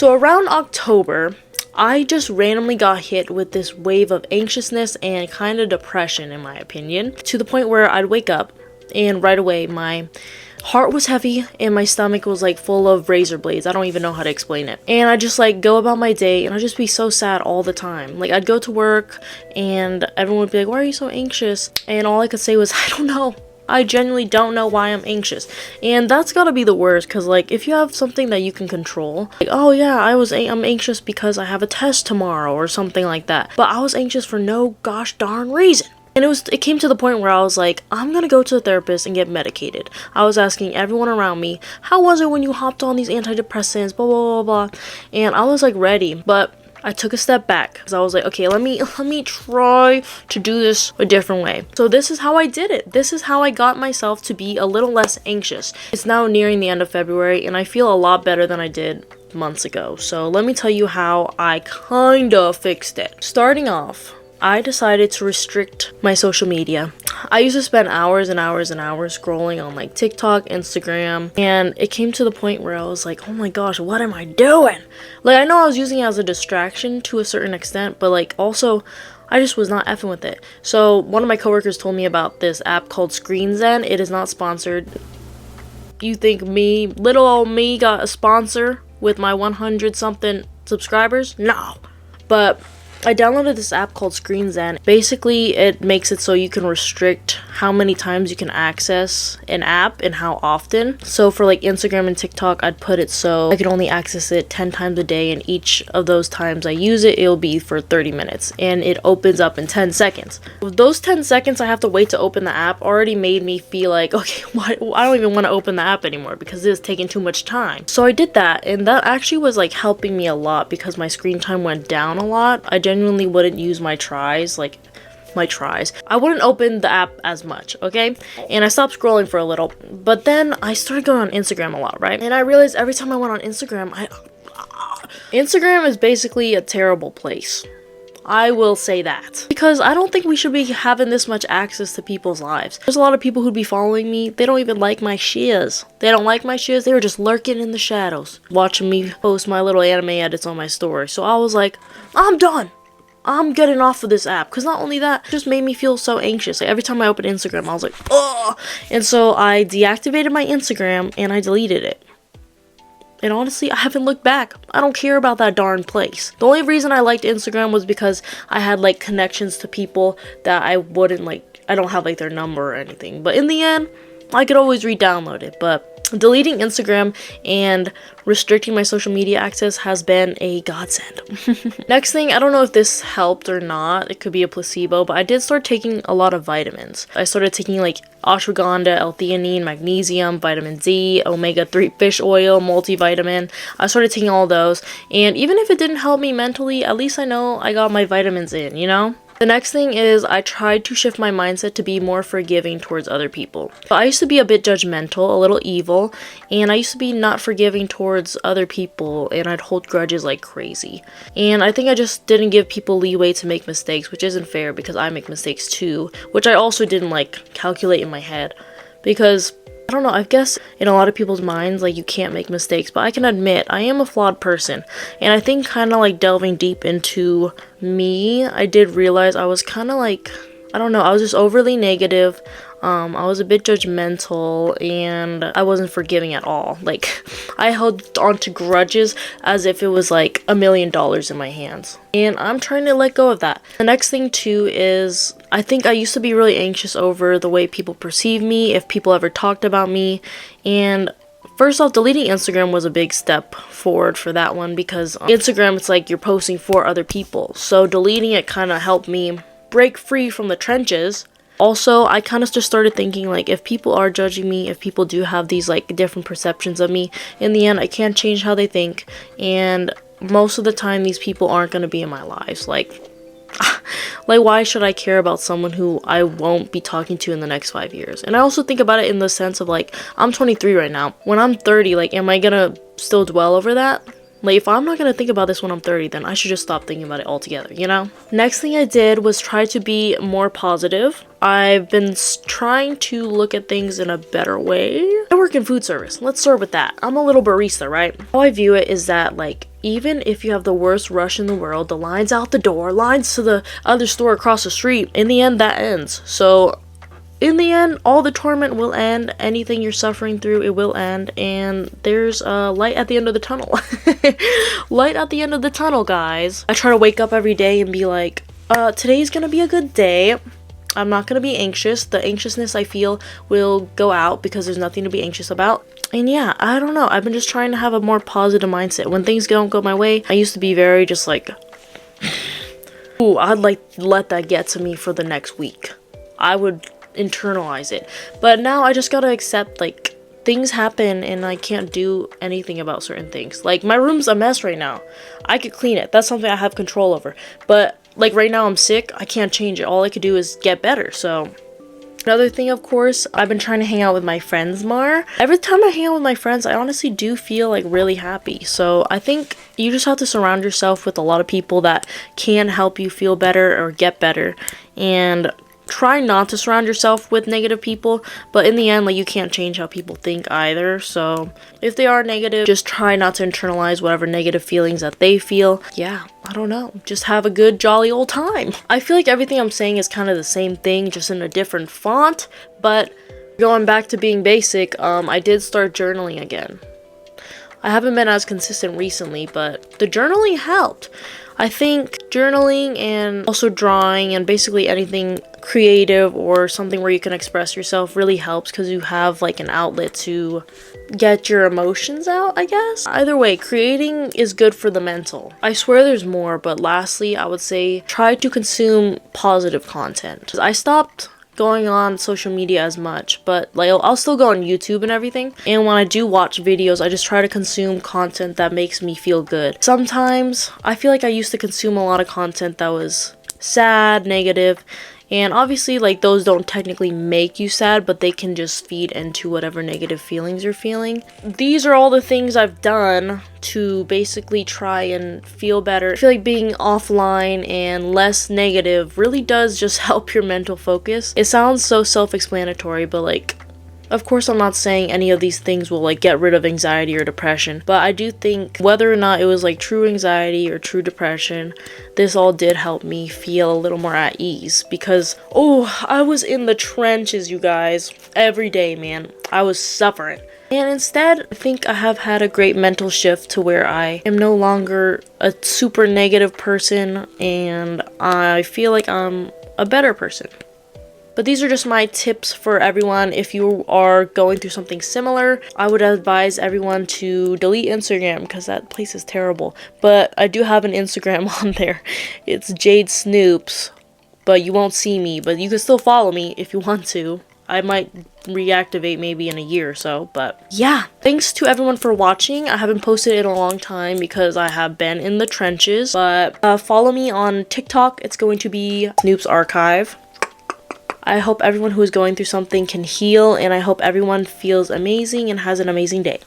So around October, I just randomly got hit with this wave of anxiousness and kind of depression, in my opinion, to the point where I'd wake up and right away my heart was heavy and my stomach was like full of razor blades. I don't even know how to explain it. And I just like go about my day and I'd just be so sad all the time. Like I'd go to work and everyone would be like, "Why are you so anxious?" And all I could say was, "I don't know. I genuinely don't know why I'm anxious." And that's gotta be the worst, because like if you have something that you can control, like, oh yeah, I'm anxious because I have a test tomorrow or something like that, but I was anxious for no gosh darn reason. And it came to the point where I was like, I'm gonna go to the therapist and get medicated. I was asking everyone around me, how was it when you hopped on these antidepressants, blah blah blah blah. And I was like ready, but I took a step back because I was like, okay, let me try to do this a different way. So this is how I did it. This is how I got myself to be a little less anxious. It's now nearing the end of February and I feel a lot better than I did months ago. So let me tell you how I kind of fixed it. Starting off, I decided to restrict my social media. I used to spend hours and hours and hours scrolling on like TikTok, Instagram, and it came to the point where I was like, oh my gosh, what am I doing? Like, I know I was using it as a distraction to a certain extent, but like also I just was not effing with it. So one of my coworkers told me about this app called ScreenZen. It is not sponsored. You think me, little old me, got a sponsor with my 100 something subscribers? No. But I downloaded this app called ScreenZen. Basically, it makes it so you can restrict how many times you can access an app and how often. So for like Instagram and TikTok, I'd put it so I could only access it 10 times a day, and each of those times I use it, it'll be for 30 minutes, and it opens up in 10 seconds. Those 10 seconds I have to wait to open the app already made me feel like, okay, I don't even want to open the app anymore because this is taking too much time. So I did that, and that actually was like helping me a lot because my screen time went down a lot. I genuinely wouldn't use my tries. I wouldn't open the app as much, okay? And I stopped scrolling for a little, but then I started going on Instagram a lot, right? And I realized every time I went on Instagram, Instagram is basically a terrible place. I will say that. Because I don't think we should be having this much access to people's lives. There's a lot of people who'd be following me. They don't even like my shiz. They don't like my shiz. They were just lurking in the shadows, watching me post my little anime edits on my story. So I was like, I'm done. I'm getting off of this app, because not only that, it just made me feel so anxious. Like every time I opened Instagram, I was like, ugh. And so I deactivated my Instagram and I deleted it. And honestly, I haven't looked back. I don't care about that darn place. The only reason I liked Instagram was because I had like connections to people that I wouldn't like, I don't have like their number or anything. But in the end, I could always re-download it. But deleting Instagram and restricting my social media access has been a godsend. Next thing, I don't know if this helped or not. It could be a placebo, but I did start taking a lot of vitamins. I started taking like ashwagandha, L-theanine, magnesium, vitamin D, omega-3 fish oil, multivitamin. I started taking all those, and even if it didn't help me mentally, at least I know I got my vitamins in, you know? The next thing is I tried to shift my mindset to be more forgiving towards other people. But I used to be a bit judgmental, a little evil, and I used to be not forgiving towards other people, and I'd hold grudges like crazy. And I think I just didn't give people leeway to make mistakes, which isn't fair because I make mistakes too, which I also didn't like calculate in my head. Because I don't know, I guess in a lot of people's minds, like, you can't make mistakes, but I can admit I am a flawed person. And I think kind of like delving deep into me, I did realize I was kind of like, I don't know, I was just overly negative. I was a bit judgmental, and I wasn't forgiving at all. Like, I held on to grudges as if it was like $1 million in my hands. And I'm trying to let go of that. The next thing too is, I think I used to be really anxious over the way people perceive me, if people ever talked about me. And first off, deleting Instagram was a big step forward for that one, because Instagram, it's like you're posting for other people. So deleting it kind of helped me break free from the trenches. Also, I kind of just started thinking, like, if people are judging me, if people do have these, like, different perceptions of me, in the end, I can't change how they think, and most of the time, these people aren't going to be in my lives. Like, why should I care about someone who I won't be talking to in the next 5 years? And I also think about it in the sense of, like, I'm 23 right now. When I'm 30, like, am I going to still dwell over that? Like, if I'm not gonna think about this when I'm 30, then I should just stop thinking about it altogether, you know? Next thing I did was try to be more positive. I've been trying to look at things in a better way. I work in food service. Let's start with that. I'm a little barista, right? How I view it is that, like, even if you have the worst rush in the world, the lines out the door, lines to the other store across the street, in the end, that ends. So, in the end, all the torment will end. Anything you're suffering through, it will end. And there's a light at the end of the tunnel. Light at the end of the tunnel, guys. I try to wake up every day and be like, today's gonna be a good day. I'm not gonna be anxious. The anxiousness I feel will go out because there's nothing to be anxious about. And yeah, I don't know. I've been just trying to have a more positive mindset. When things don't go my way, I used to be very just like, ooh, I'd like let that get to me for the next week. I would internalize it. But now I just gotta accept, like, things happen and I can't do anything about certain things. Like, my room's a mess right now. I could clean it. That's something I have control over. But, like, right now I'm sick. I can't change it. All I could do is get better. So, another thing, of course, I've been trying to hang out with my friends more. Every time I hang out with my friends, I honestly do feel, like, really happy. So, I think you just have to surround yourself with a lot of people that can help you feel better or get better. And try not to surround yourself with negative people, but in the end, like, you can't change how people think either. So if they are negative, just try not to internalize whatever negative feelings that they feel. Yeah, I don't know, just have a good jolly old time. I feel like everything I'm saying is kind of the same thing, just in a different font. But going back to being basic, I did start journaling again. I haven't been as consistent recently, but the journaling helped. I think journaling and also drawing and basically anything creative or something where you can express yourself really helps because you have, like, an outlet to get your emotions out, I guess. Either way, creating is good for the mental. I swear there's more, but lastly, I would say try to consume positive content. I stopped going on social media as much, but, like, I'll still go on YouTube and everything, and when I do watch videos, I just try to consume content that makes me feel good. Sometimes I feel like I used to consume a lot of content that was sad, negative, and obviously, like, those don't technically make you sad, but they can just feed into whatever negative feelings you're feeling. These are all the things I've done to basically try and feel better. I feel like being offline and less negative really does just help your mental focus. It sounds so self-explanatory, but, like, of course, I'm not saying any of these things will, like, get rid of anxiety or depression, but I do think whether or not it was, like, true anxiety or true depression, this all did help me feel a little more at ease because, oh, I was in the trenches, you guys, every day, man. I was suffering. And instead, I think I have had a great mental shift to where I am no longer a super negative person, and I feel like I'm a better person. But these are just my tips for everyone. If you are going through something similar, I would advise everyone to delete Instagram because that place is terrible. But I do have an Instagram on there. It's jadesnoops, but you won't see me. But you can still follow me if you want to. I might reactivate maybe in a year or so, but yeah. Thanks to everyone for watching. I haven't posted in a long time because I have been in the trenches. But follow me on TikTok. It's going to be Snoops Archive. I hope everyone who is going through something can heal, and I hope everyone feels amazing and has an amazing day.